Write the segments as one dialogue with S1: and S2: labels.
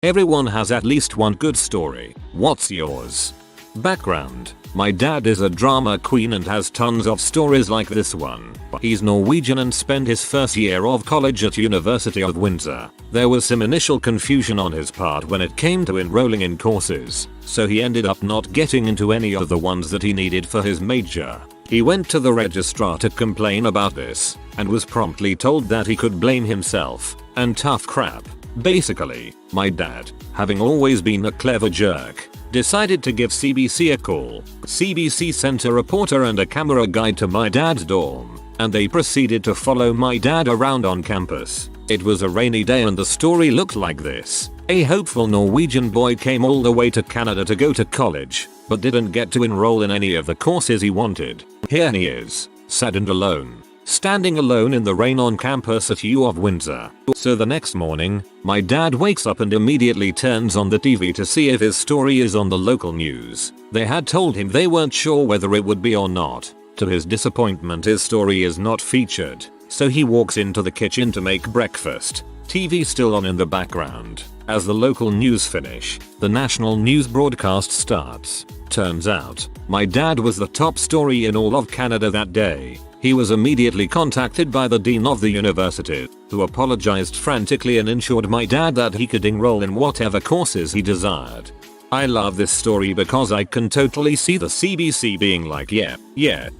S1: Everyone has at least one good story. What's yours? Background: my dad is a drama queen and has tons of stories like this one. He's Norwegian and spent his first year of college at University of Windsor. There was some initial confusion on his part when it came to enrolling in courses, so he ended up not getting into any of the ones that he needed for his major. He went to the registrar to complain about this, and was promptly told that he could blame himself, and tough crap. Basically, my dad, having always been a clever jerk, decided to give CBC a call. CBC sent a reporter and a camera guy to my dad's dorm, and they proceeded to follow my dad around on campus. It was a rainy day and the story looked like this. A hopeful Norwegian boy came all the way to Canada to go to college, but didn't get to enroll in any of the courses he wanted. Here he is, sad and alone, standing alone in the rain on campus at U of Windsor. So the next morning, my dad wakes up and immediately turns on the TV to see if his story is on the local news. They had told him they weren't sure whether it would be or not. To his disappointment, his story is not featured, so he walks into the kitchen to make breakfast. TV still on in the background. As the local news finish, the national news broadcast starts. Turns out, my dad was the top story in all of Canada that day. He was immediately contacted by the dean of the university, who apologized frantically and ensured my dad that he could enroll in whatever courses he desired. I love this story because I can totally see the CBC being like, yeah,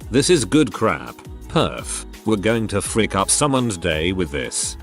S1: this is good crap. Perf, we're going to frick up someone's day with this.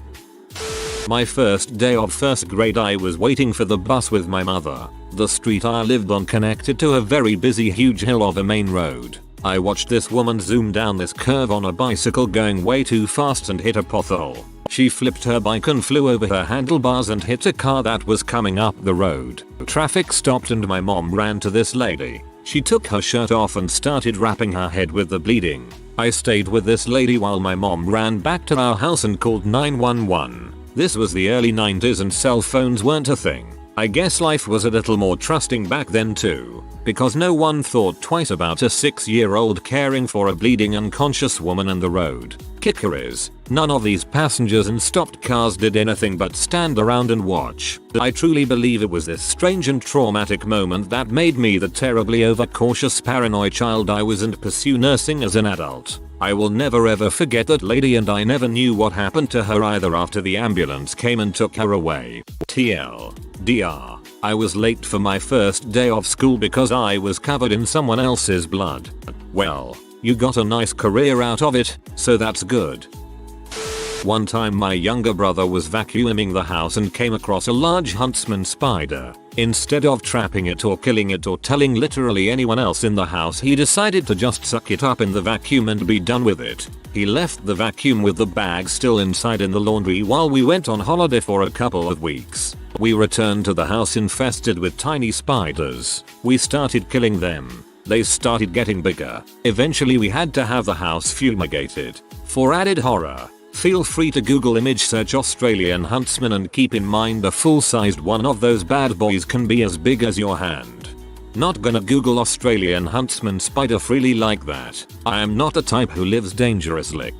S1: My first day of first grade, I was waiting for the bus with my mother. The street I lived on connected to a very busy huge hill of a main road. I watched this woman zoom down this curve on a bicycle going way too fast and hit a pothole. She flipped her bike and flew over her handlebars and hit a car that was coming up the road. Traffic stopped and my mom ran to this lady. She took her shirt off and started wrapping her head with the bleeding. I stayed with this lady while my mom ran back to our house and called 911. This was the early 90s and cell phones weren't a thing. I guess life was a little more trusting back then too, because no one thought twice about a 6-year-old caring for a bleeding unconscious woman on the road. Kicker is, none of these passengers and stopped cars did anything but stand around and watch. I truly believe it was this strange and traumatic moment that made me the terribly overcautious paranoid child I was and pursue nursing as an adult. I will never ever forget that lady, and I never knew what happened to her either after the ambulance came and took her away. TLDR, I was late for my first day of school because I was covered in someone else's blood. Well, you got a nice career out of it, so that's good. One time my younger brother was vacuuming the house and came across a large huntsman spider. Instead of trapping it or killing it or telling literally anyone else in the house, he decided to just suck it up in the vacuum and be done with it. He left the vacuum with the bag still inside in the laundry while we went on holiday for a couple of weeks. We returned to the house infested with tiny spiders. We started killing them. They started getting bigger. Eventually we had to have the house fumigated. For added horror, feel free to Google image search Australian huntsman and keep in mind a full-sized one of those bad boys can be as big as your hand. Not gonna Google Australian huntsman spider freely like that. I am not the type who lives dangerously.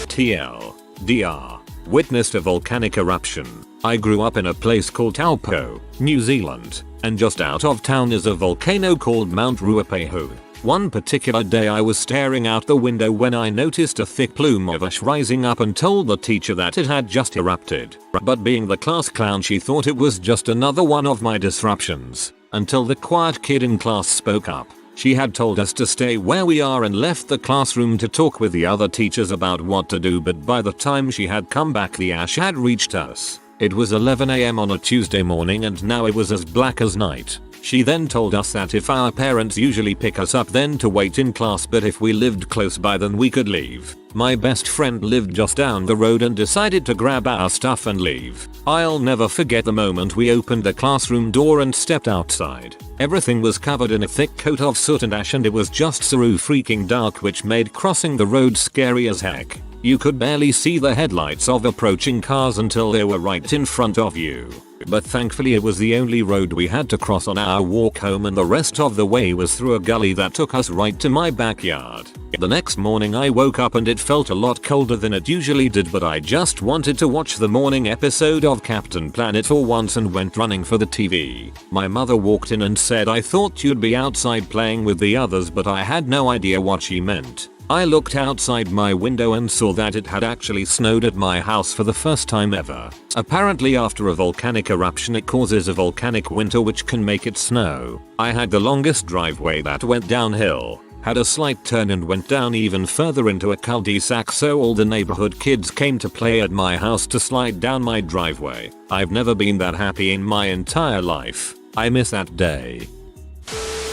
S1: TLDR, witnessed a volcanic eruption. I grew up in a place called Taupo, New Zealand, and just out of town is a volcano called Mount Ruapehu. One particular day I was staring out the window when I noticed a thick plume of ash rising up and told the teacher that it had just erupted. But being the class clown, she thought it was just another one of my disruptions, until the quiet kid in class spoke up. She had told us to stay where we are and left the classroom to talk with the other teachers about what to do, but by the time she had come back the ash had reached us. It was 11 AM on a Tuesday morning and now it was as black as night. She then told us that if our parents usually pick us up then to wait in class, but if we lived close by then we could leave. My best friend lived just down the road and decided to grab our stuff and leave. I'll never forget the moment we opened the classroom door and stepped outside. Everything was covered in a thick coat of soot and ash and it was just so freaking dark, which made crossing the road scary as heck. You could barely see the headlights of approaching cars until they were right in front of you. But thankfully it was the only road we had to cross on our walk home, and the rest of the way was through a gully that took us right to my backyard. The next morning I woke up and it felt a lot colder than it usually did, but I just wanted to watch the morning episode of Captain Planet for once and went running for the TV. My mother walked in and said, "I thought you'd be outside playing with the others," but I had no idea what she meant. I looked outside my window and saw that it had actually snowed at my house for the first time ever. Apparently after a volcanic eruption it causes a volcanic winter which can make it snow. I had the longest driveway that went downhill, had a slight turn and went down even further into a cul-de-sac, so all the neighborhood kids came to play at my house to slide down my driveway. I've never been that happy in my entire life. I miss that day.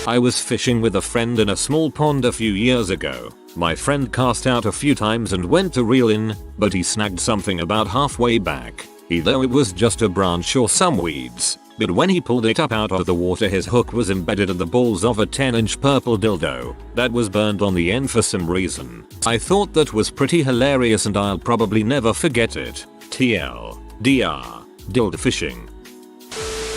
S1: I was fishing with a friend in a small pond a few years ago. My friend cast out a few times and went to reel in, but he snagged something about halfway back. Either it was just a branch or some weeds, but when he pulled it up out of the water his hook was embedded in the balls of a 10-inch purple dildo that was burned on the end for some reason. I thought that was pretty hilarious and I'll probably never forget it. TLDR. Dildo fishing.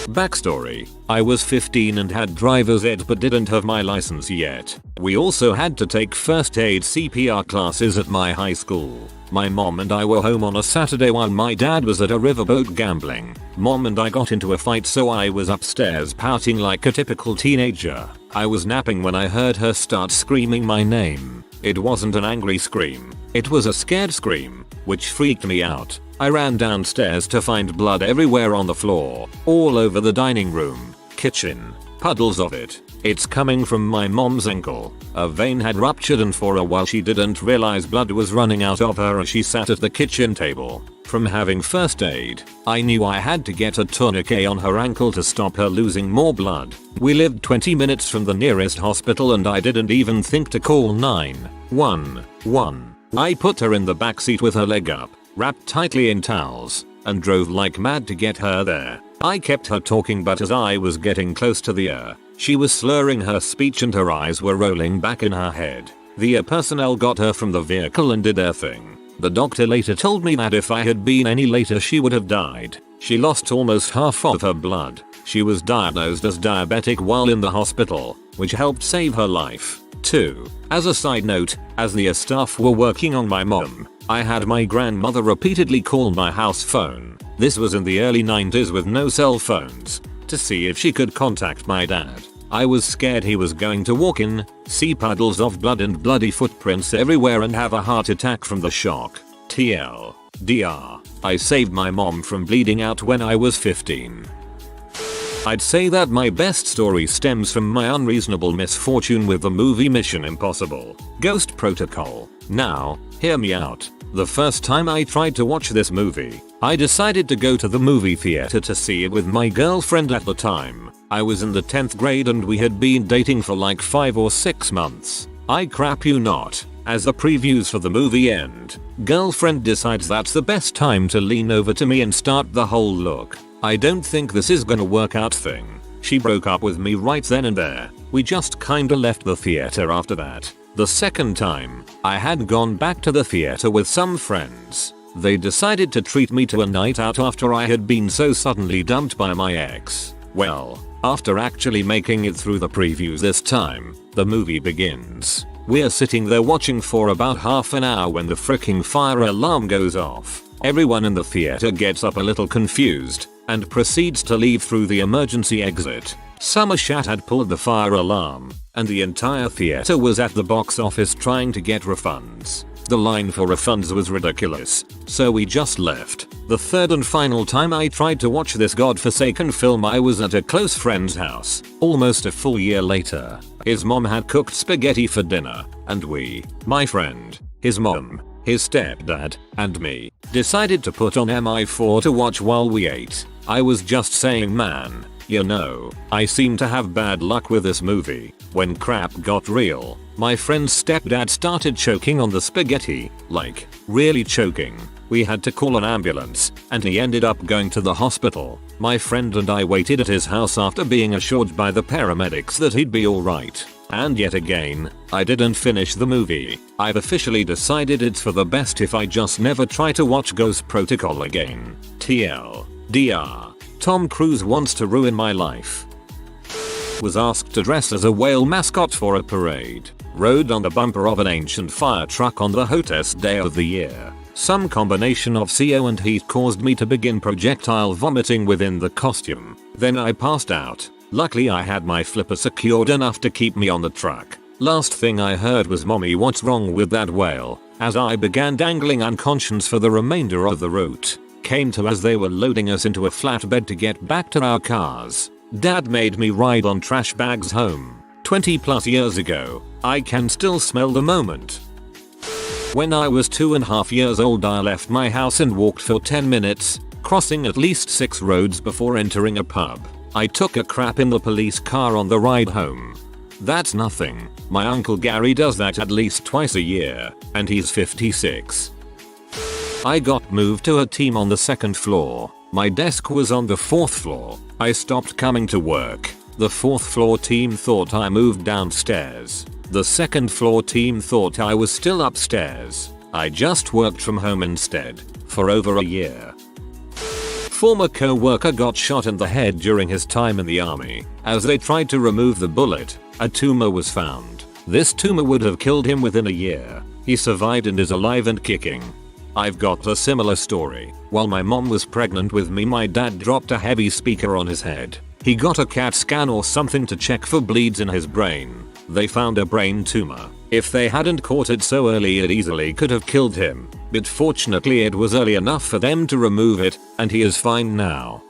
S1: Backstory. I was 15 and had driver's ed but didn't have my license yet. We also had to take first aid CPR classes at my high school. My mom and I were home on a Saturday while my dad was at a riverboat gambling. Mom and I got into a fight, so I was upstairs pouting like a typical teenager. I was napping when I heard her start screaming my name. It wasn't an angry scream. It was a scared scream, which freaked me out. I ran downstairs to find blood everywhere on the floor, all over the dining room, kitchen, puddles of it. It's coming from my mom's ankle. A vein had ruptured and for a while she didn't realize blood was running out of her as she sat at the kitchen table. From having first aid, I knew I had to get a tourniquet on her ankle to stop her losing more blood. We lived 20 minutes from the nearest hospital and I didn't even think to call 911. I put her in the backseat with her leg up, wrapped tightly in towels, and drove like mad to get her there. I kept her talking, but as I was getting close to the she was slurring her speech and her eyes were rolling back in her head. The personnel got her from the vehicle and did their thing. The doctor later told me that if I had been any later she would have died. She lost almost half of her blood. She was diagnosed as diabetic while in the hospital, which helped save her life. 2. As a side note, as the staff were working on my mom, I had my grandmother repeatedly call my house phone. This was in the early 90s with no cell phones, to see if she could contact my dad. I was scared he was going to walk in, see puddles of blood and bloody footprints everywhere and have a heart attack from the shock. TLDR. I saved my mom from bleeding out when I was 15. I'd say that my best story stems from my unreasonable misfortune with the movie Mission Impossible: Ghost Protocol. Now, hear me out. The first time I tried to watch this movie, I decided to go to the movie theater to see it with my girlfriend at the time. I was in the 10th grade and we had been dating for like 5 or 6 months. I crap you not. As the previews for the movie end, girlfriend decides that's the best time to lean over to me and start the whole "look, I don't think this is gonna work out" thing. She broke up with me right then and there. We just kinda left the theater after that. The second time, I had gone back to the theater with some friends. They decided to treat me to a night out after I had been so suddenly dumped by my ex. Well, after actually making it through the previews this time, the movie begins. We're sitting there watching for about half an hour when the fricking fire alarm goes off. Everyone in the theater gets up a little confused and proceeds to leave through the emergency exit. Some shat had pulled the fire alarm, and the entire theater was at the box office trying to get refunds. The line for refunds was ridiculous, so we just left. The third and final time I tried to watch this godforsaken film, I was at a close friend's house, almost a full year later. His mom had cooked spaghetti for dinner, and we, my friend, his mom, his stepdad, and me, decided to put on MI4 to watch while we ate. I was just saying, man, you know, I seem to have bad luck with this movie. When crap got real, my friend's stepdad started choking on the spaghetti, like, really choking. We had to call an ambulance, and he ended up going to the hospital. My friend and I waited at his house after being assured by the paramedics that he'd be alright. And yet again, I didn't finish the movie. I've officially decided it's for the best if I just never try to watch Ghost Protocol again. TLDR. Tom Cruise wants to ruin my life. Was asked to dress as a whale mascot for a parade. Rode on the bumper of an ancient fire truck on the hottest day of the year. Some combination of CO and heat caused me to begin projectile vomiting within the costume. Then I passed out. Luckily I had my flipper secured enough to keep me on the truck. Last thing I heard was "Mommy, what's wrong with that whale?" as I began dangling unconscious for the remainder of the route. Came to as they were loading us into a flatbed to get back to our cars. Dad made me ride on trash bags home. 20 plus years ago. I can still smell the moment. When I was 2.5 years old I left my house and walked for 10 minutes, crossing at least 6 roads before entering a pub. I took a crap in the police car on the ride home. That's nothing. My uncle Gary does that at least twice a year, and he's 56. I got moved to a team on the 2nd floor. My desk was on the 4th floor. I stopped coming to work. The 4th floor team thought I moved downstairs. The 2nd floor team thought I was still upstairs. I just worked from home instead, for over a year. Former co-worker got shot in the head during his time in the army. As they tried to remove the bullet, a tumor was found. This tumor would have killed him within a year. He survived and is alive and kicking. I've got a similar story. While my mom was pregnant with me, my dad dropped a heavy speaker on his head. He got a CAT scan or something to check for bleeds in his brain. They found a brain tumor. If they hadn't caught it so early it easily could have killed him. But fortunately it was early enough for them to remove it, and he is fine now.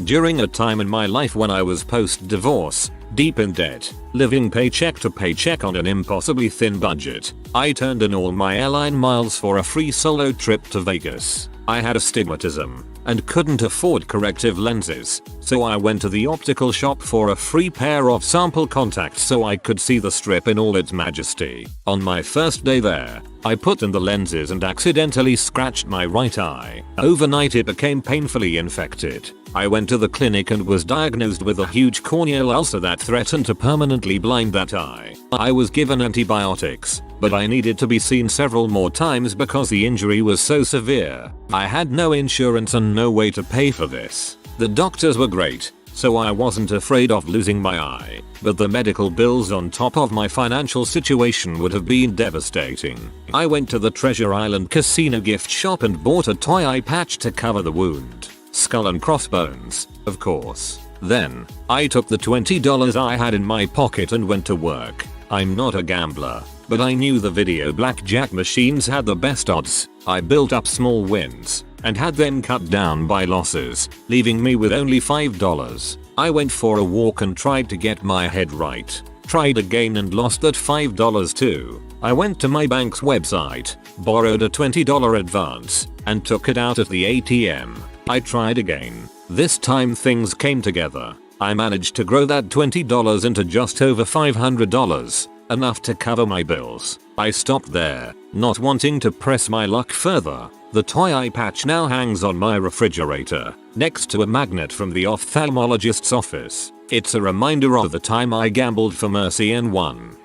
S1: During a time in my life when I was post-divorce, deep in debt, living paycheck to paycheck on an impossibly thin budget, I turned in all my airline miles for a free solo trip to Vegas. I had astigmatism and couldn't afford corrective lenses, so I went to the optical shop for a free pair of sample contacts so I could see the strip in all its majesty. On my first day there, I put in the lenses and accidentally scratched my right eye. Overnight it became painfully infected. I went to the clinic and was diagnosed with a huge corneal ulcer that threatened to permanently blind that eye. I was given antibiotics, but I needed to be seen several more times because the injury was so severe. I had no insurance and no way to pay for this. The doctors were great, so I wasn't afraid of losing my eye, but the medical bills on top of my financial situation would have been devastating. I went to the Treasure Island casino gift shop and bought a toy eye patch to cover the wound. Skull and crossbones, of course. Then, I took the $20 I had in my pocket and went to work. I'm not a gambler, but I knew the video blackjack machines had the best odds. I built up small wins and had them cut down by losses, leaving me with only $5. I went for a walk and tried to get my head right. Tried again and lost that $5 too. I went to my bank's website, borrowed a $20 advance, and took it out at the ATM. I tried again. This time things came together. I managed to grow that $20 into just over $500, enough to cover my bills. I stopped there, not wanting to press my luck further. The toy eye patch now hangs on my refrigerator, next to a magnet from the ophthalmologist's office. It's a reminder of the time I gambled for mercy and won.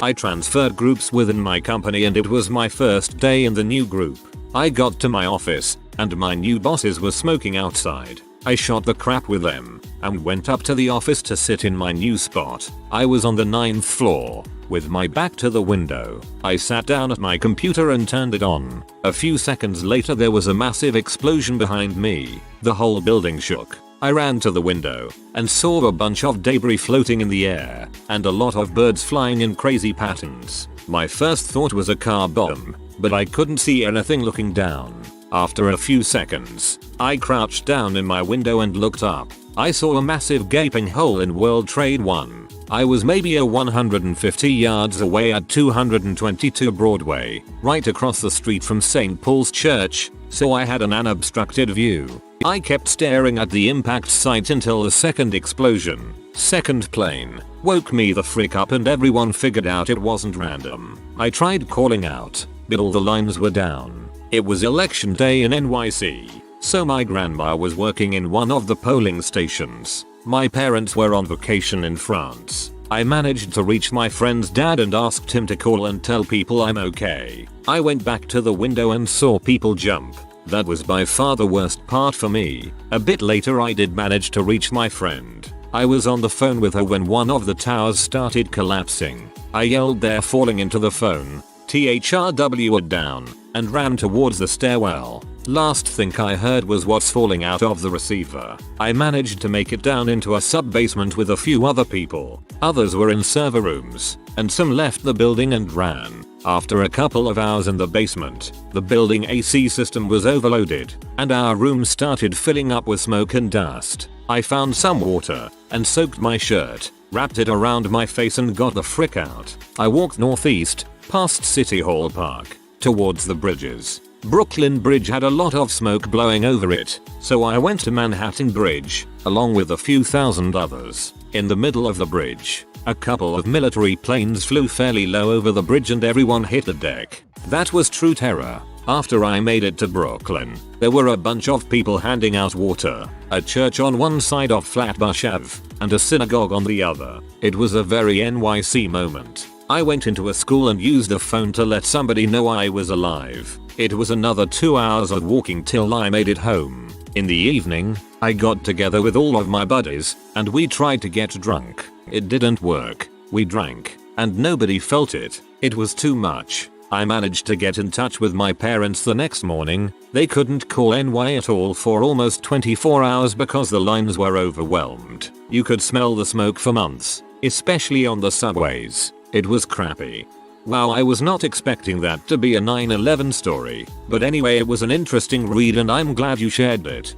S1: I transferred groups within my company and it was my first day in the new group. I got to my office, and my new bosses were smoking outside. I shot the crap with them and went up to the office to sit in my new spot. I was on the 9th floor, with my back to the window. I sat down at my computer and turned it on. A few seconds later there was a massive explosion behind me. The whole building shook. I ran to the window and saw a bunch of debris floating in the air and a lot of birds flying in crazy patterns. My first thought was a car bomb, but I couldn't see anything looking down. After a few seconds, I crouched down in my window and looked up. I saw a massive gaping hole in World Trade 1. I was maybe a 150 yards away at 222 Broadway, right across the street from St. Paul's Church, so I had an unobstructed view. I kept staring at the impact site until the second explosion, second plane, woke me the frick up and everyone figured out it wasn't random. I tried calling out, but all the lines were down. It was election day in NYC, so my grandma was working in one of the polling stations. My parents were on vacation in France. I managed to reach my friend's dad and asked him to call and tell people I'm okay. I went back to the window and saw people jump. That was by far the worst part for me. A bit later I did manage to reach my friend. I was on the phone with her when one of the towers started collapsing. I yelled they're falling into the phone. THRW down and ran towards the stairwell. Last thing I heard was what's falling out of the receiver. I managed to make it down into a sub-basement with a few other people. Others were in server rooms, and some left the building and ran. After a couple of hours in the basement, the building AC system was overloaded, and our room started filling up with smoke and dust. I found some water and soaked my shirt, wrapped it around my face and got the frick out. I walked northeast, past City Hall Park, towards the bridges. Brooklyn Bridge had a lot of smoke blowing over it, so I went to Manhattan Bridge, along with a few thousand others. In the middle of the bridge, a couple of military planes flew fairly low over the bridge and everyone hit the deck. That was true terror. After I made it to Brooklyn, there were a bunch of people handing out water, a church on one side of Flatbush Ave, and a synagogue on the other. It was a very NYC moment. I went into a school and used a phone to let somebody know I was alive. It was another 2 hours of walking till I made it home. In the evening, I got together with all of my buddies, and we tried to get drunk. It didn't work. We drank, and nobody felt it. It was too much. I managed to get in touch with my parents the next morning. They couldn't call NY at all for almost 24 hours because the lines were overwhelmed. You could smell the smoke for months, especially on the subways. It was crappy. Wow, I was not expecting that to be a 9/11 story, but anyway, it was an interesting read and I'm glad you shared it.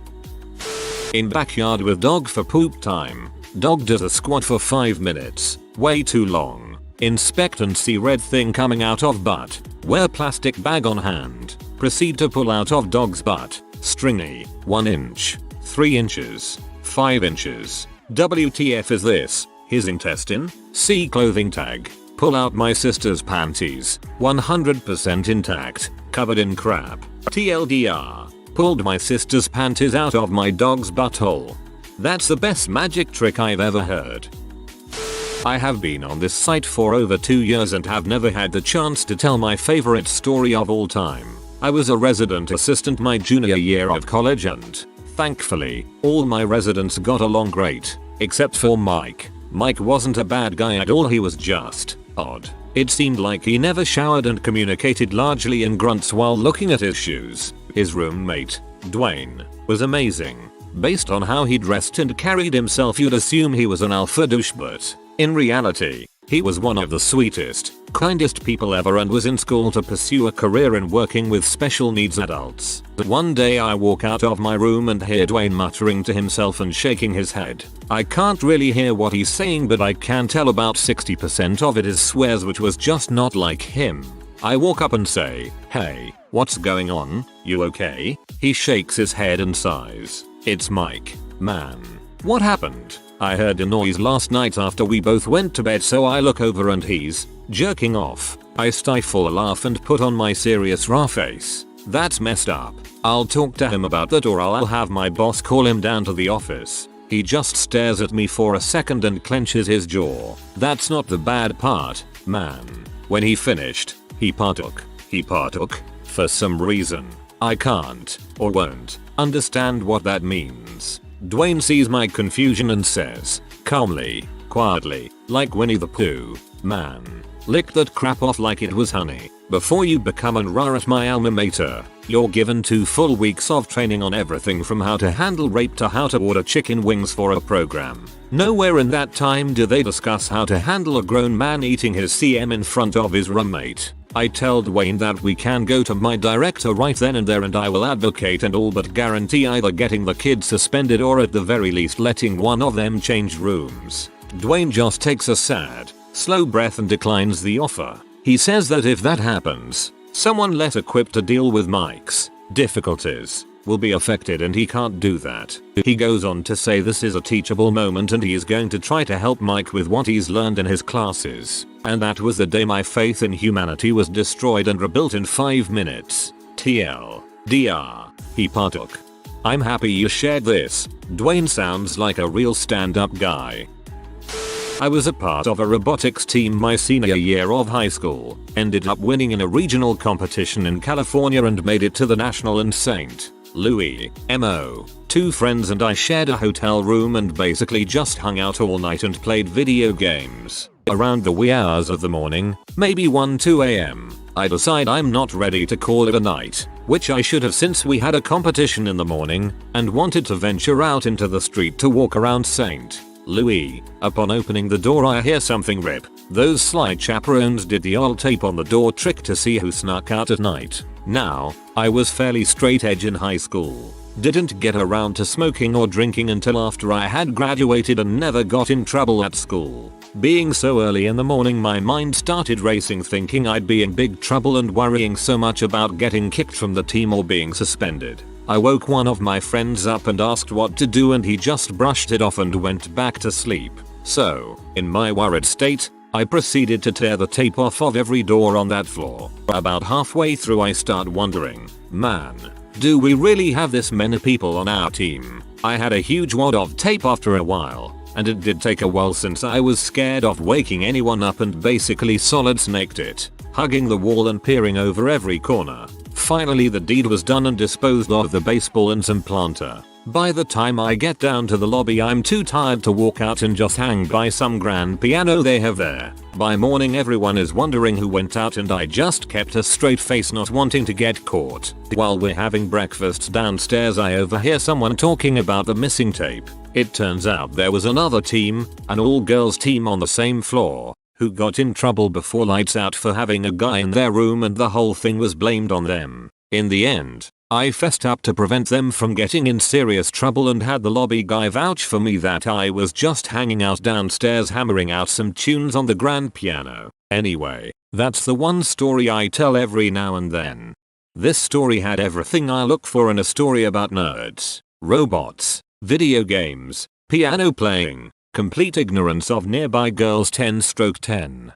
S1: In backyard with dog for poop time. Dog does a squat for 5 minutes. Way too long. Inspect and see red thing coming out of butt. Wear plastic bag on hand. Proceed to pull out of dog's butt. Stringy. 1 inch. 3 inches. 5 inches. WTF is this? His intestine? See clothing tag. Pull out my sister's panties. 100% intact. Covered in crap. TLDR. Pulled my sister's panties out of my dog's butthole. That's the best magic trick I've ever heard. I have been on this site for over 2 years and have never had the chance to tell my favorite story of all time. I was a resident assistant my junior year of college and, thankfully, all my residents got along great, except for Mike. Mike wasn't a bad guy at all, he was just odd. It seemed like he never showered and communicated largely in grunts while looking at his shoes. His roommate, Dwayne, was amazing. Based on how he dressed and carried himself, you'd assume he was an alpha douche, but in reality, he was one of the sweetest, kindest people ever and was in school to pursue a career in working with special needs adults. But one day I walk out of my room and hear Dwayne muttering to himself and shaking his head. I can't really hear what he's saying, but I can tell about 60% of it is swears, which was just not like him. I walk up and say, "Hey, what's going on? You okay?" He shakes his head and sighs. "It's Mike, man. What happened?" "I heard a noise last night after we both went to bed, so I look over and he's jerking off." I stifle a laugh and put on my serious raw face. "That's messed up. I'll talk to him about that, or I'll have my boss call him down to the office." He just stares at me for a second and clenches his jaw. "That's not the bad part, man." When he finished, he partook. For some reason, I can't, or won't, understand what that means. Dwayne sees my confusion and says, calmly, quietly, like Winnie the Pooh, "Man, lick that crap off like it was honey. Before you become an RA at my alma mater, you're given 2 full weeks of training on everything from how to handle rape to how to order chicken wings for a program. Nowhere in that time do they discuss how to handle a grown man eating his CM in front of his roommate." I tell Dwayne that we can go to my director right then and there and I will advocate and all but guarantee either getting the kids suspended or at the very least letting one of them change rooms. Dwayne just takes a sad, slow breath and declines the offer. He says that if that happens, someone less equipped to deal with Mike's difficulties will be affected and he can't do that. He goes on to say this is a teachable moment and he is going to try to help Mike with what he's learned in his classes. And that was the day my faith in humanity was destroyed and rebuilt in 5 minutes. TLDR. He partook. I'm happy you shared this. Dwayne sounds like a real stand-up guy. I was a part of a robotics team my senior year of high school, ended up winning in a regional competition in California and made it to the national in St. Louis, MO. 2 friends and I shared a hotel room and basically just hung out all night and played video games. Around the wee hours of the morning, maybe 1-2 am, I decide I'm not ready to call it a night, which I should have since we had a competition in the morning, and wanted to venture out into the street to walk around St. Louis. Upon opening the door I hear something rip. Those sly chaperones did the old tape on the door trick to see who snuck out at night. Now, I was fairly straight edge in high school. Didn't get around to smoking or drinking until after I had graduated and never got in trouble at school. Being so early in the morning my mind started racing thinking I'd be in big trouble and worrying so much about getting kicked from the team or being suspended. I woke one of my friends up and asked what to do and he just brushed it off and went back to sleep. So, in my worried state, I proceeded to tear the tape off of every door on that floor. About halfway through I start wondering, man, do we really have this many people on our team? I had a huge wad of tape after a while, and it did take a while since I was scared of waking anyone up and basically solid snaked it, hugging the wall and peering over every corner. Finally the deed was done and disposed of the baseball and some planter. By the time I get down to the lobby I'm too tired to walk out and just hang by some grand piano they have there. By morning everyone is wondering who went out and I just kept a straight face not wanting to get caught. While we're having breakfast downstairs I overhear someone talking about the missing tape. It turns out there was another team, an all-girls team on the same floor, who got in trouble before lights out for having a guy in their room and the whole thing was blamed on them. In the end, I fessed up to prevent them from getting in serious trouble and had the lobby guy vouch for me that I was just hanging out downstairs hammering out some tunes on the grand piano. Anyway, that's the one story I tell every now and then. This story had everything I look for in a story about nerds, robots, video games, piano playing, complete ignorance of nearby girls 10/10.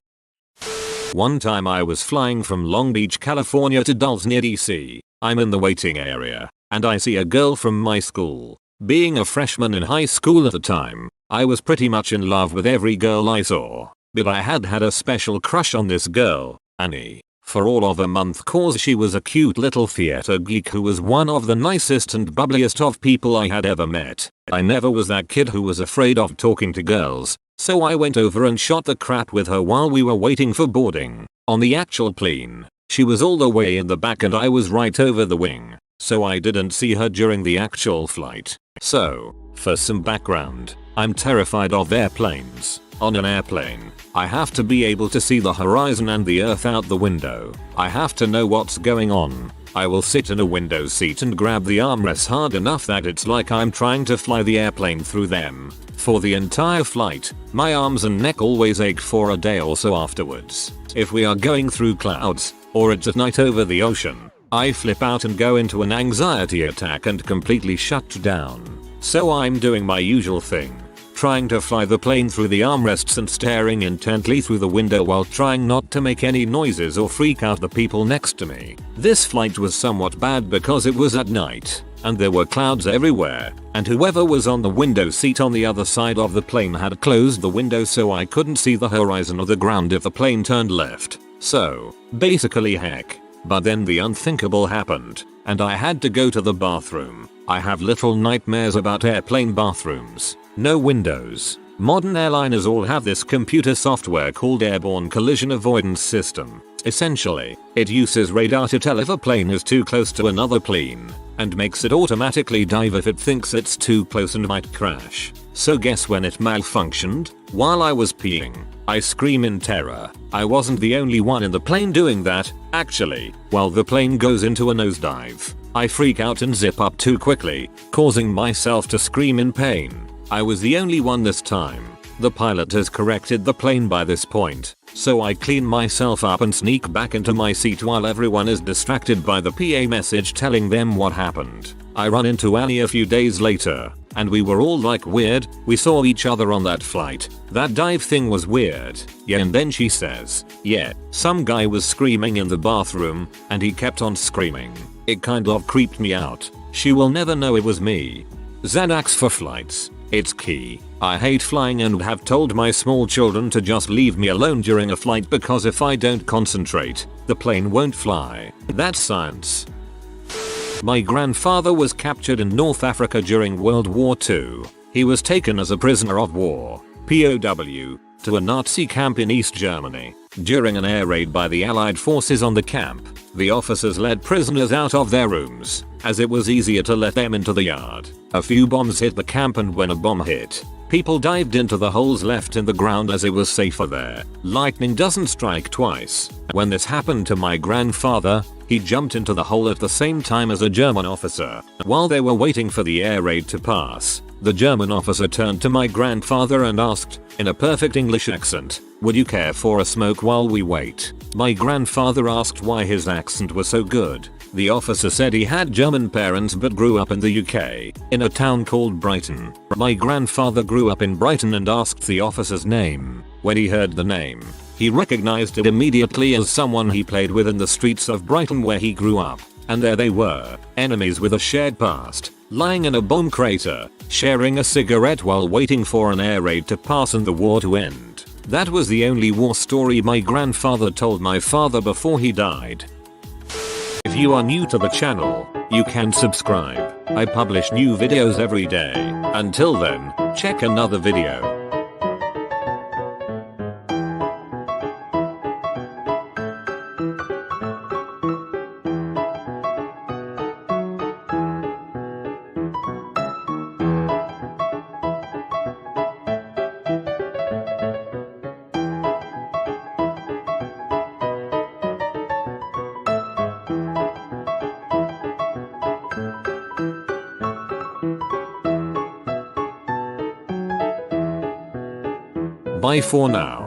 S1: One time I was flying from Long Beach, California to Dulles near DC. I'm in the waiting area, and I see a girl from my school. Being a freshman in high school at the time, I was pretty much in love with every girl I saw, but I had a special crush on this girl, Annie, for all of a month cause she was a cute little theater geek who was one of the nicest and bubbliest of people I had ever met. I never was that kid who was afraid of talking to girls, so I went over and shot the crap with her while we were waiting for boarding. On the actual plane, she was all the way in the back and I was right over the wing, so I didn't see her during the actual flight. So, for some background, I'm terrified of airplanes. On an airplane, I have to be able to see the horizon and the earth out the window. I have to know what's going on. I will sit in a window seat and grab the armrests hard enough that it's like I'm trying to fly the airplane through them. For the entire flight, my arms and neck always ache for a day or so afterwards. If we are going through clouds, or it's at night over the ocean, I flip out and go into an anxiety attack and completely shut down. So I'm doing my usual thing, trying to fly the plane through the armrests and staring intently through the window while trying not to make any noises or freak out the people next to me. This flight was somewhat bad because it was at night, and there were clouds everywhere, and whoever was on the window seat on the other side of the plane had closed the window so I couldn't see the horizon or the ground if the plane turned left. So, basically heck. But then the unthinkable happened, and I had to go to the bathroom. I have little nightmares about airplane bathrooms. No windows. Modern airliners all have this computer software called Airborne Collision Avoidance System. Essentially, it uses radar to tell if a plane is too close to another plane, and makes it automatically dive if it thinks it's too close and might crash. So guess when it malfunctioned? While I was peeing. I scream in terror. I wasn't the only one in the plane doing that, actually. While the plane goes into a nosedive, I freak out and zip up too quickly, causing myself to scream in pain. I was the only one this time. The pilot has corrected the plane by this point, so I clean myself up and sneak back into my seat while everyone is distracted by the PA message telling them what happened. I run into Annie a few days later, and we were all like weird, we saw each other on that flight. That dive thing was weird. Yeah, and then she says, yeah, some guy was screaming in the bathroom, and he kept on screaming. It kind of creeped me out. She will never know it was me. Xanax for flights. It's key. I hate flying and have told my small children to just leave me alone during a flight because if I don't concentrate, the plane won't fly. That's science. My grandfather was captured in North Africa during World War II. He was taken as a prisoner of war, POW, to a Nazi camp in East Germany. During an air raid by the Allied forces on the camp, the officers led prisoners out of their rooms, as it was easier to let them into the yard. A few bombs hit the camp, and when a bomb hit, people dived into the holes left in the ground as it was safer there. Lightning doesn't strike twice. When this happened to my grandfather, he jumped into the hole at the same time as a German officer. While they were waiting for the air raid to pass, the German officer turned to my grandfather and asked, in a perfect English accent, "Would you care for a smoke while we wait?" My grandfather asked why his accent was so good. The officer said he had German parents but grew up in the UK, in a town called Brighton. My grandfather grew up in Brighton and asked the officer's name. When he heard the name, he recognized it immediately as someone he played with in the streets of Brighton where he grew up. And there they were, enemies with a shared past, lying in a bomb crater, sharing a cigarette while waiting for an air raid to pass and the war to end. That was the only war story my grandfather told my father before he died. If you are new to the channel, you can subscribe. I publish new videos every day. Until then, check another video. Bye for now.